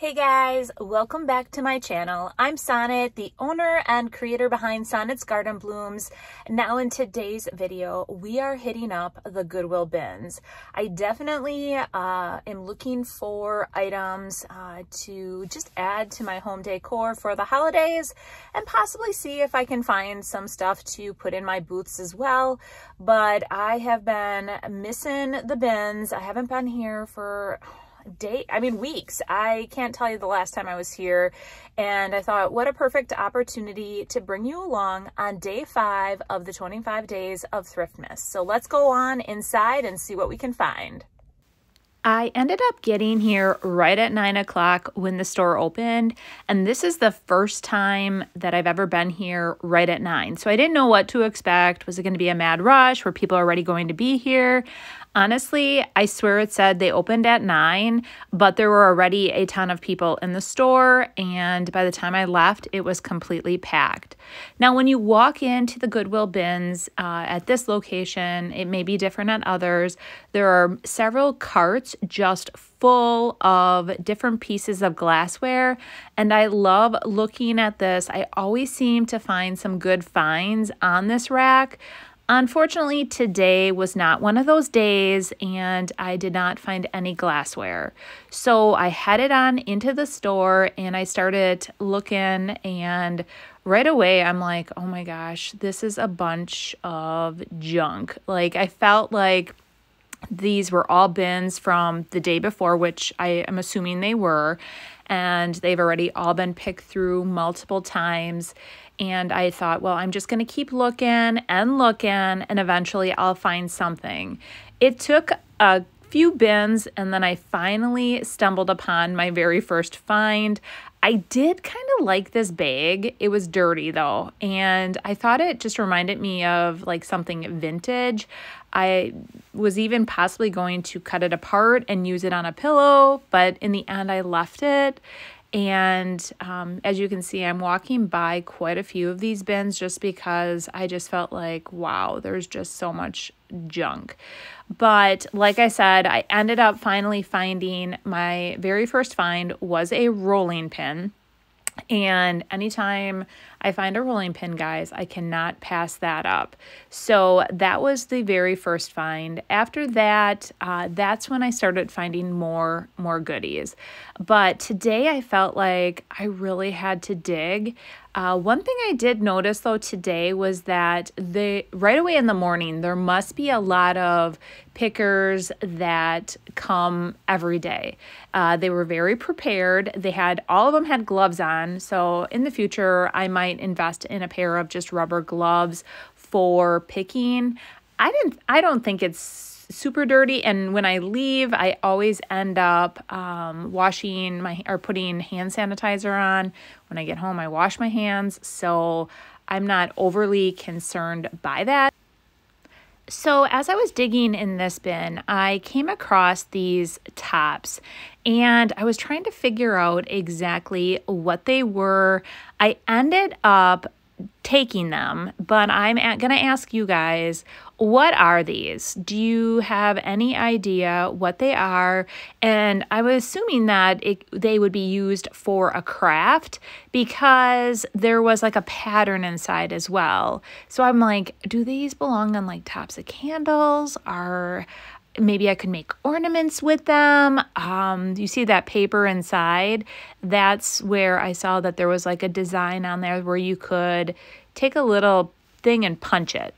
Hey guys, welcome back to my channel. I'm Sonnet, the owner and creator behind Sonnet's Garden Blooms. Now in today's video, we are hitting up the Goodwill bins. I definitely am looking for items to just add to my home decor for the holidays and possibly see if I can find some stuff to put in my booths as well. But I have been missing the bins. I haven't been here for weeks. I can't tell you the last time I was here, and I thought what a perfect opportunity to bring you along on day 5 of the 25 days of Thriftmas. So let's go on inside and see what we can find. I ended up getting here right at 9 o'clock when the store opened, and this is the first time that I've ever been here right at 9. So I didn't know what to expect. Was it going to be a mad rush? Were people already going to be here? Honestly, I swear it said they opened at 9, but there were already a ton of people in the store, and by the time I left, it was completely packed. Now, when you walk into the Goodwill bins at this location, it may be different at others. There are several carts just full of different pieces of glassware, and I love looking at this. I always seem to find some good finds on this rack. Unfortunately, today was not one of those days, and I did not find any glassware. So I headed on into the store and I started looking, and right away I'm like, oh my gosh, this is a bunch of junk. Like, I felt like these were all bins from the day before, which I am assuming they were, and they've already all been picked through multiple times. And I thought, well, I'm just going to keep looking and looking, and eventually I'll find something. It took a few bins, and then I finally stumbled upon my very first find. I did kind of like this bag. It was dirty though, and I thought it just reminded me of like something vintage. I was even possibly going to cut it apart and use it on a pillow, but in the end I left it. And as you can see, I'm walking by quite a few of these bins just because I just felt like, wow, there's just so much junk. But like I said, I ended up finally finding my very first find was a rolling pin. And anytime I find a rolling pin, guys, I cannot pass that up. So that was the very first find. After that, that's when I started finding more goodies. But today I felt like I really had to dig. One thing I did notice though today was that right away in the morning, there must be a lot of pickers that come every day. They were very prepared. All of them had gloves on. So in the future, I might invest in a pair of just rubber gloves for picking. I don't think it's super dirty, and when I leave, I always end up washing or putting hand sanitizer on. When I get home, I wash my hands, so I'm not overly concerned by that. So as I was digging in this bin, I came across these tops, and I was trying to figure out exactly what they were. I ended up taking them, but I'm going to ask you guys, what are these? Do you have any idea what they are? And I was assuming that they would be used for a craft because there was like a pattern inside as well. So I'm like, do these belong on like tops of candles? Or maybe I could make ornaments with them. You see that paper inside? That's where I saw that there was like a design on there where you could take a little thing and punch it.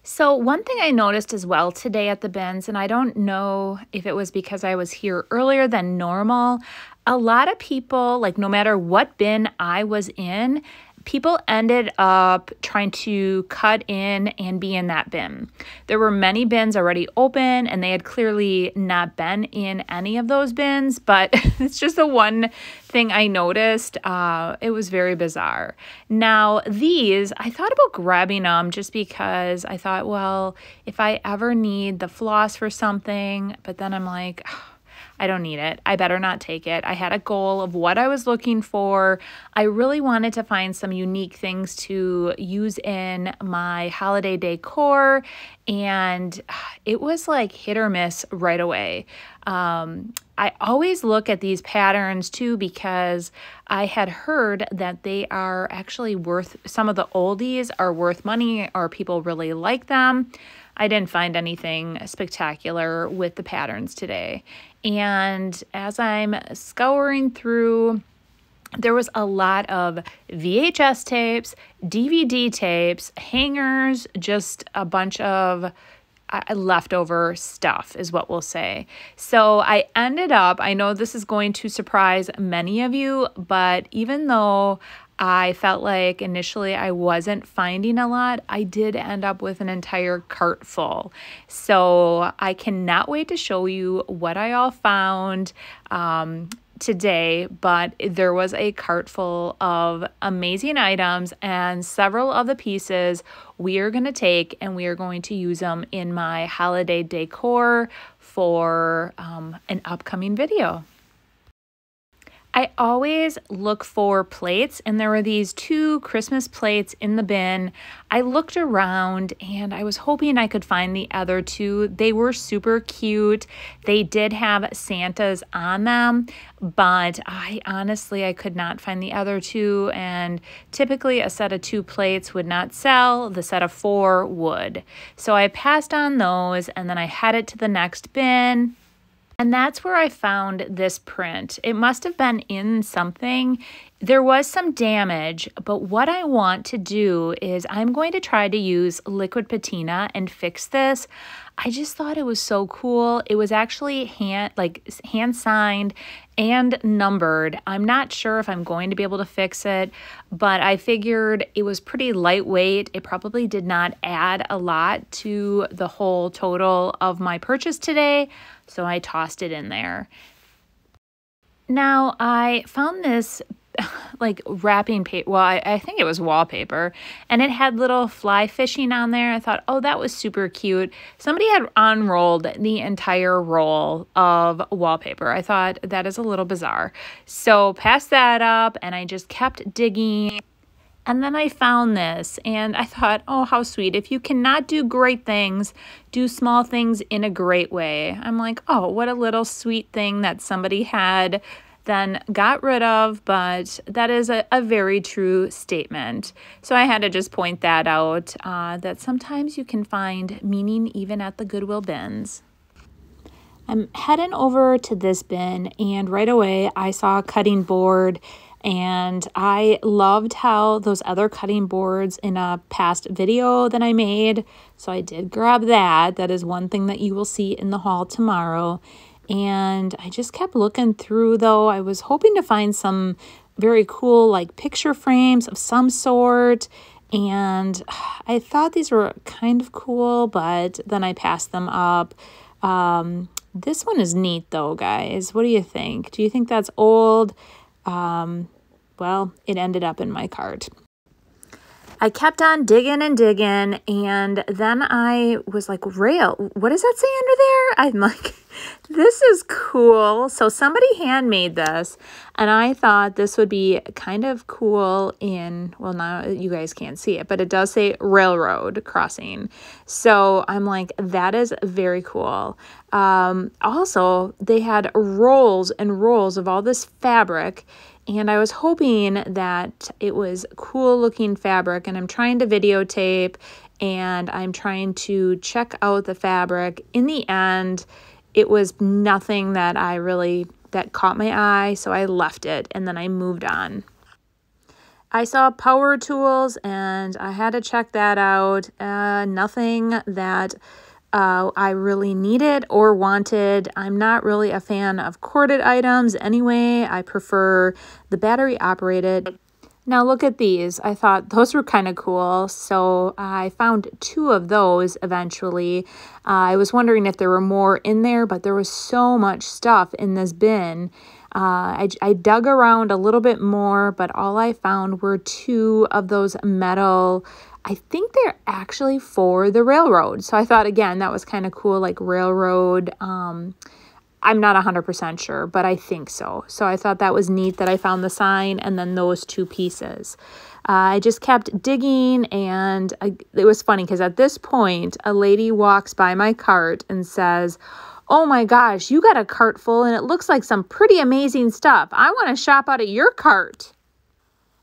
So one thing I noticed as well today at the bins, and I don't know if it was because I was here earlier than normal, a lot of people, like no matter what bin I was in, people ended up trying to cut in and be in that bin. There were many bins already open, and they had clearly not been in any of those bins, but it's just the one thing I noticed. It was very bizarre. Now, these, I thought about grabbing them just because I thought, well, if I ever need the floss for something, but then I'm like, I don't need it. I better not take it. I had a goal of what I was looking for. I really wanted to find some unique things to use in my holiday decor, and it was like hit or miss right away. I always look at these patterns too because I had heard that they are actually worth, some of the oldies are worth money or people really like them. I didn't find anything spectacular with the patterns today. And as I'm scouring through, there was a lot of VHS tapes, DVD tapes, hangers, just a bunch of leftover stuff is what we'll say. So I ended up, I know this is going to surprise many of you, but even though I felt like initially I wasn't finding a lot, I did end up with an entire cart full. So I cannot wait to show you what I all found today, but there was a cart full of amazing items, and several of the pieces we are going to take and we are going to use them in my holiday decor for an upcoming video. I always look for plates, and there were these 2 Christmas plates in the bin. I looked around and I was hoping I could find the other 2. They were super cute. They did have Santas on them, but I could not find the other 2, and typically a set of 2 plates would not sell. The set of 4 would. So I passed on those, and then I headed to the next bin. And that's where I found this print. It must have been in something. There was some damage, but what I want to do is I'm going to try to use liquid patina and fix this. I just thought it was so cool. It was actually hand signed and numbered. I'm not sure if I'm going to be able to fix it, but I figured it was pretty lightweight. It probably did not add a lot to the whole total of my purchase today, so I tossed it in there. Now, I found this like wrapping paper. Well, I think it was wallpaper, and it had little fly fishing on there. I thought, oh, that was super cute. Somebody had unrolled the entire roll of wallpaper. I thought that is a little bizarre. So passed that up, and I just kept digging. And then I found this, and I thought, oh, how sweet. If you cannot do great things, do small things in a great way. I'm like, oh, what a little sweet thing that somebody had then got rid of, but that is a very true statement. So I had to just point that out, that sometimes you can find meaning even at the Goodwill bins. I'm heading over to this bin, and right away I saw a cutting board, and I loved how those other cutting boards in a past video that I made, so I did grab that. That is one thing that you will see in the haul tomorrow. And I just kept looking through, though. I was hoping to find some very cool like picture frames of some sort, and I thought these were kind of cool, but then I passed them up. This one is neat though, guys. What do you think? Do you think that's old? Well, it ended up in my cart. I kept on digging and digging, and then I was like, rail, what does that say under there? I'm like, this is cool. So somebody handmade this, and I thought this would be kind of cool in, well, now you guys can't see it, but it does say railroad crossing. So I'm like, that is very cool. Also, they had rolls and rolls of all this fabric, and I was hoping that it was cool looking fabric, and I'm trying to videotape and I'm trying to check out the fabric. In the end, it was nothing that that caught my eye, so I left it and then I moved on. I saw power tools and I had to check that out. Nothing that I really needed or wanted. I'm not really a fan of corded items anyway. I prefer the battery operated. Now look at these. I thought those were kind of cool, so I found 2 of those eventually. I was wondering if there were more in there, but there was so much stuff in this bin. I dug around a little bit more, but all I found were 2 of those metal, I think they're actually for the railroad. So I thought, again, that was kind of cool, like railroad. I'm not 100% sure, but I think so. So I thought that was neat that I found the sign and then those 2 pieces. I just kept digging, and it was funny because at this point, a lady walks by my cart and says, Oh my gosh, you got a cart full and it looks like some pretty amazing stuff. I want to shop out of your cart.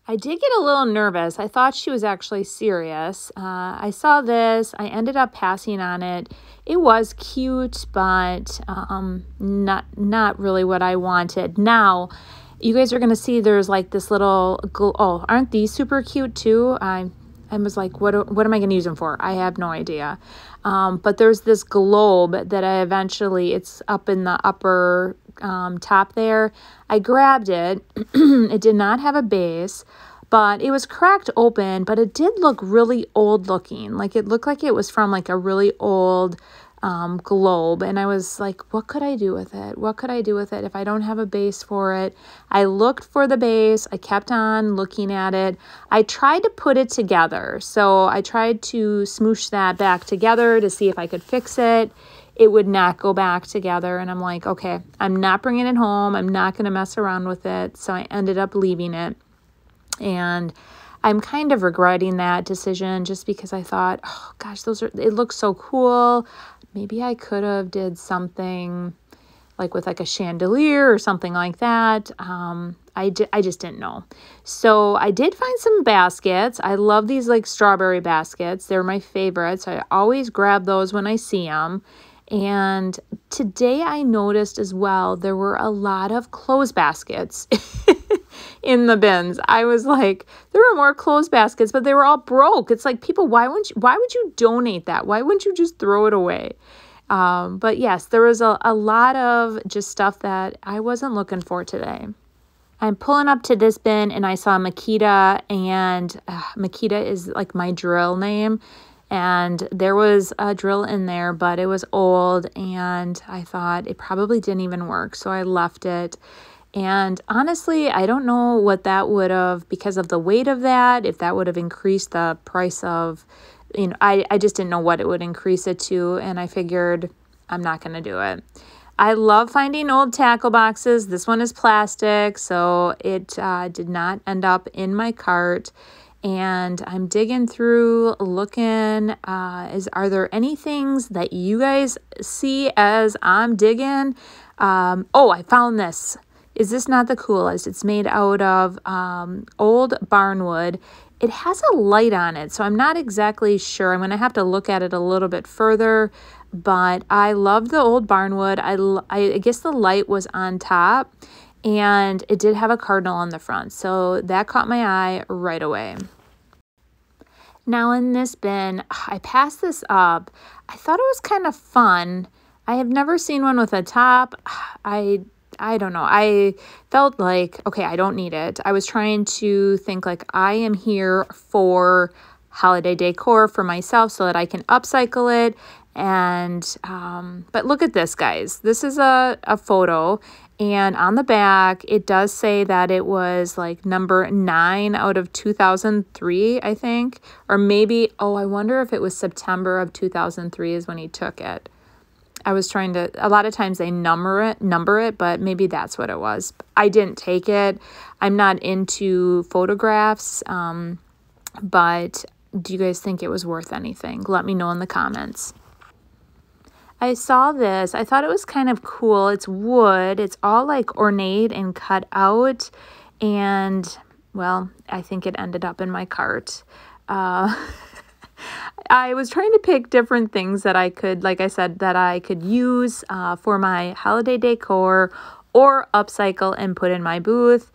I did get a little nervous. I thought she was actually serious. I saw this. I ended up passing on it. It was cute, but not really what I wanted. Now, you guys are going to see there's like this little, oh, aren't these super cute too? I was like, what am I going to use them for? I have no idea. But there's this globe that it's up in the upper top there. I grabbed it. It did not have a base, but it was cracked open, but it did look really old looking. Like it looked like it was from like a really old globe. And I was like, what could I do with it? What could I do with it if I don't have a base for it? I looked for the base. I kept on looking at it. I tried to put it together. So I tried to smoosh that back together to see if I could fix it. It would not go back together. And I'm like, okay, I'm not bringing it home. I'm not going to mess around with it. So I ended up leaving it. And I'm kind of regretting that decision just because I thought, oh gosh, it looks so cool. Maybe I could have did something like with like a chandelier or something like that. I just didn't know. So I did find some baskets. I love these like strawberry baskets. They're my favorites. I always grab those when I see them. And today I noticed as well, there were a lot of clothes baskets in the bins. I was like, there were more clothes baskets, but they were all broke. It's like, people, why would you donate that? Why wouldn't you just throw it away? But yes, there was a lot of just stuff that I wasn't looking for today. I'm pulling up to this bin and I saw Makita, and Makita is like my drill name. And there was a drill in there, but it was old and I thought it probably didn't even work. So I left it. And honestly, I don't know what that would have, because of the weight of that, if that would have increased the price of, I just didn't know what it would increase it to. And I figured I'm not going to do it. I love finding old tackle boxes. This one is plastic, so it did not end up in my cart. And I'm digging through, looking, are there any things that you guys see as I'm digging? Oh, I found this. Is this not the coolest? It's made out of old barnwood. It has a light on it, so I'm not exactly sure. I'm going to have to look at it a little bit further, but I love the old barnwood. I guess the light was on top, and it did have a cardinal on the front, so that caught my eye right away. Now in this bin, I passed this up. I thought it was kind of fun. I have never seen one with a top. I don't know. I felt like, okay, I don't need it. I was trying to think like I am here for holiday decor for myself so that I can upcycle it. And, but look at this, guys. This is a photo, and on the back, it does say that it was like number 9 out of 2003, I think, or maybe, oh, I wonder if it was September of 2003 is when he took it. I was trying to, a lot of times they number it, but maybe that's what it was. I didn't take it. I'm not into photographs, but do you guys think it was worth anything? Let me know in the comments. I saw this. I thought it was kind of cool. It's wood. It's all like ornate and cut out. And, well, I think it ended up in my cart. I was trying to pick different things that I could, like I said, that I could use for my holiday decor or upcycle and put in my booth.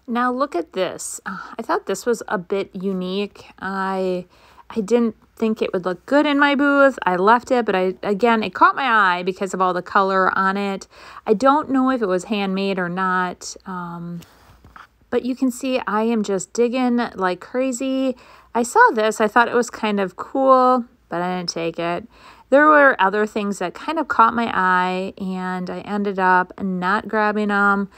Now look at this. I thought this was a bit unique. I didn't think it would look good in my booth. I left it, but again, it caught my eye because of all the color on it. I don't know if it was handmade or not, but you can see I am just digging like crazy. I saw this. I thought it was kind of cool, but I didn't take it. There were other things that kind of caught my eye, and I ended up not grabbing them.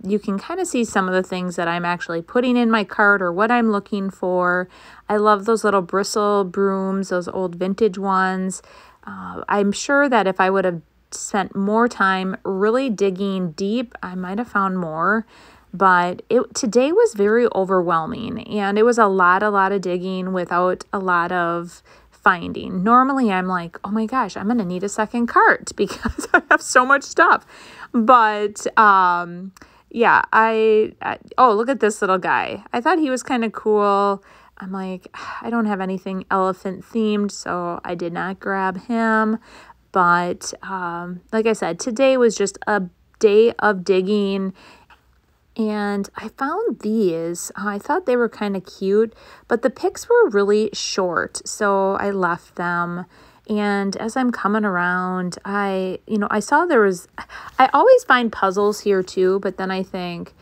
You can kind of see some of the things that I'm actually putting in my cart or what I'm looking for. I love those little bristle brooms, those old vintage ones. I'm sure that if I would have spent more time really digging deep, I might have found more. But today was very overwhelming, and it was a lot of digging without a lot of finding. Normally I'm like, oh my gosh, I'm going to need a second cart because I have so much stuff. But yeah, oh, look at this little guy. I thought he was kind of cool. I'm like, I don't have anything elephant themed, so I did not grab him. But like I said, today was just a day of digging. And I found these. I thought they were kind of cute, but the pics were really short, so I left them. And as I'm coming around, I saw there was, I always find puzzles here too, but then I think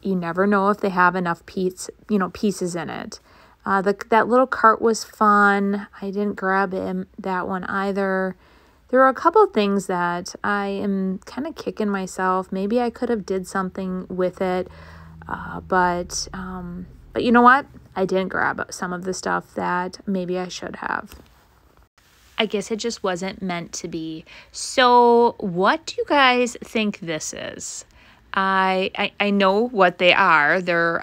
you never know if they have enough pieces in it. That little cart was fun. I didn't grab that one either. There are a couple things that I am kind of kicking myself. Maybe I could have did something with it, but you know what? I didn't grab some of the stuff that maybe I should have. I guess it just wasn't meant to be. So what do you guys think this is? I know what they are. They're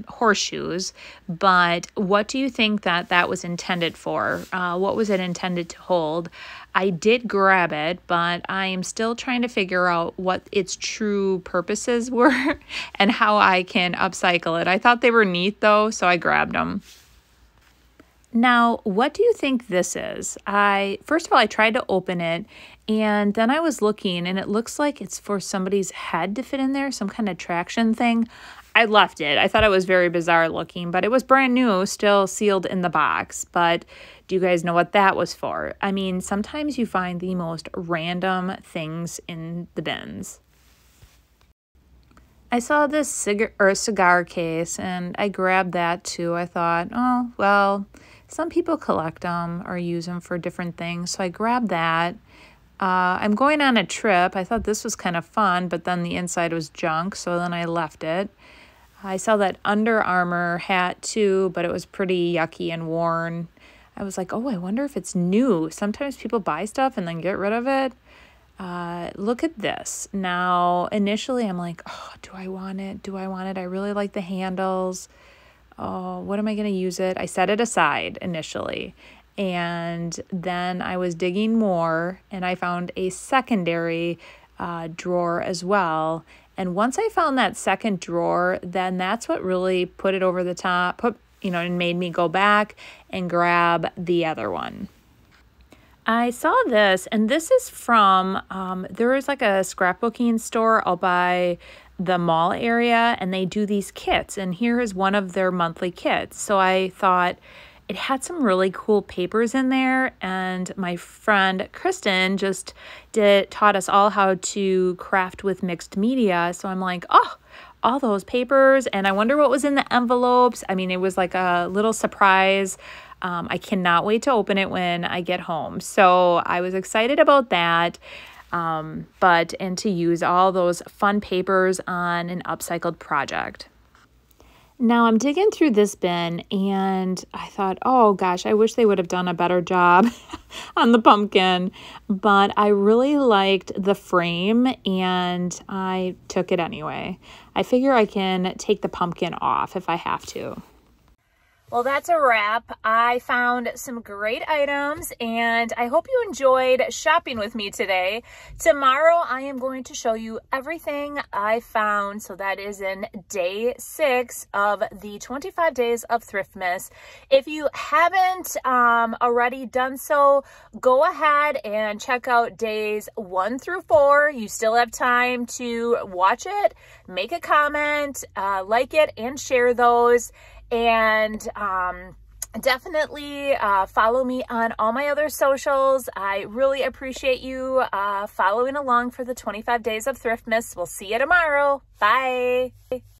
horseshoes, but what do you think that was intended for? What was it intended to hold? I did grab it, but I am still trying to figure out what its true purposes were and how I can upcycle it. I thought they were neat though, so I grabbed them. Now, what do you think this is? First of all, I tried to open it, and then I was looking, and it looks like it's for somebody's head to fit in there, some kind of traction thing. I left it. I thought it was very bizarre looking, but it was brand new, still sealed in the box. But do you guys know what that was for? I mean, sometimes you find the most random things in the bins. I saw this cigar case, and I grabbed that too. I thought, oh, well, some people collect them or use them for different things, so I grabbed that. I'm going on a trip. I thought this was kind of fun, but then the inside was junk, so then I left it. I saw that Under Armour hat too, but it was pretty yucky and worn. I was like, oh, I wonder if it's new. Sometimes people buy stuff and then get rid of it. Look at this. Now, initially I'm like, oh, do I want it? Do I want it? I really like the handles. Oh, what am I going to use it? I set it aside initially. And then I was digging more and I found a secondary drawer as well. And once I found that second drawer, then that's what really put it over the top, and made me go back and grab the other one. I saw this, and this is from, there is like a scrapbooking store out by the mall area, and they do these kits, and here is one of their monthly kits. So I thought it had some really cool papers in there, and my friend Kristen just taught us all how to craft with mixed media. So I'm like, oh, all those papers, and I wonder what was in the envelopes. I mean, it was like a little surprise. I cannot wait to open it when I get home. So I was excited about that. And to use all those fun papers on an upcycled project. Now I'm digging through this bin and I thought, oh gosh, I wish they would have done a better job on the pumpkin, but I really liked the frame and I took it anyway. I figure I can take the pumpkin off if I have to. Well, that's a wrap. I found some great items and I hope you enjoyed shopping with me today. Tomorrow, I am going to show you everything I found. So that is in day 6 of the 25 days of Thriftmas. If you haven't already done so, go ahead and check out days 1 through 4. You still have time to watch it, make a comment, like it, and share those. And definitely follow me on all my other socials. I really appreciate you following along for the 25 days of Thriftmas. We'll see you tomorrow. Bye.